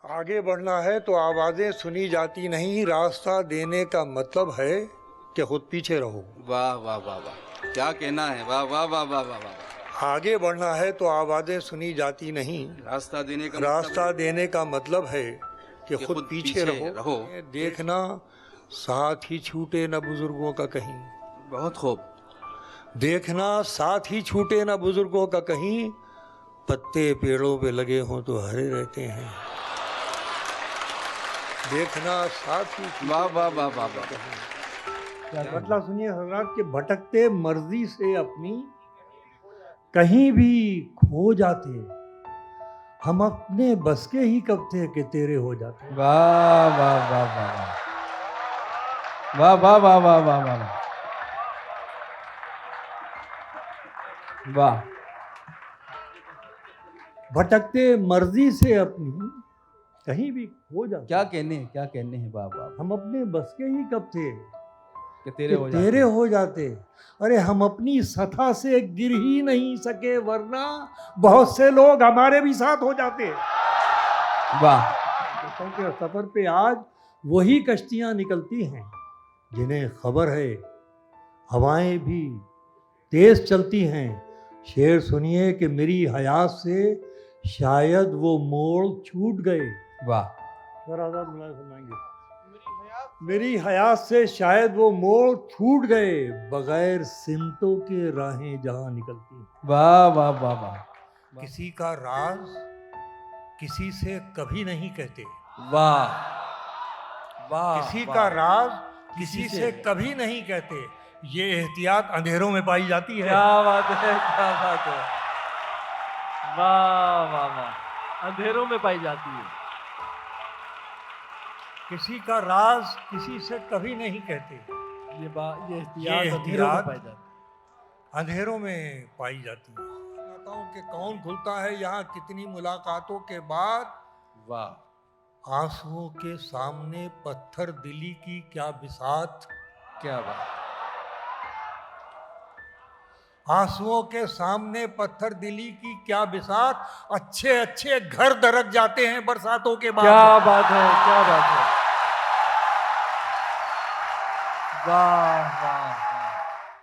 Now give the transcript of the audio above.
आगे बढ़ना है तो आवाजें सुनी जाती नहीं, रास्ता देने का मतलब है कि खुद पीछे रहो। वाह वाह वाह वाह, क्या कहना है, वाह वाह वाह वाह वाह वाह। आगे बढ़ना है तो आवाजें सुनी जाती नहीं, रास्ता देने का मतलब है कि खुद पीछे रहो। देखना साथ ही छूटे न बुजुर्गों का कहीं, बहुत खूब। देखना साथ ही छूटे न बुजुर्गों का कहीं, पत्ते पेड़ों पे लगे हों तो हरे रहते हैं। देखना साथ ही वाह वाह वाह वाह वाह। मतलब सुनिए हजरात के भटकते मर्जी से अपनी कहीं भी खो जाते, हम अपने बस के ही कब थे कि तेरे हो जाते। वाह वाह वाह वाह वाह वाह वाह वाह वाह वाह वाह। भटकते मर्जी से अपनी कहीं भी खो जाते, क्या कहने हैं, वाह वाह। हम अपने बस के ही कब थे कि तेरे तेरे हो जाते। अरे हम अपनी सथा से गिर ही नहीं सके, वरना बहुत से लोग हमारे भी साथ हो जाते। वाह। क्योंकि सफर पे आज वही कश्तियां निकलती हैं जिन्हें खबर है हवाएं भी तेज चलती हैं। शेर सुनिए कि मेरी हयात से शायद वो मोड़ छूट गए। वाह। सुनाएंगे। मेरी हयात से शायद वो मोड़ छूट गए, बगैर सिमतों के राहें जहां निकलती। वाह वाह वाह वाह। किसी का राज किसी से कभी नहीं कहते। वाह वाह। किसी का राज किसी से कभी नहीं कहते, ये एहतियात अंधेरों में पाई जाती है। क्या बात है, क्या बात है, वाह वाह वाह, अंधेरों में पाई जाती है। किसी का राज किसी से कभी नहीं कहते, ये एहतियात अंधेरों में पाई जाती है। बताऊं कि कौन खुलता है यहाँ कितनी मुलाकातों के बाद। वाह। आंसुओं के सामने पत्थर दिली की क्या बिसात। क्या बात। आंसुओं के सामने पत्थर दिली की क्या बिसात, अच्छे अच्छे घर दरक जाते हैं बरसातों के बाद। क्या बात है, क्या बात है, वाह वाह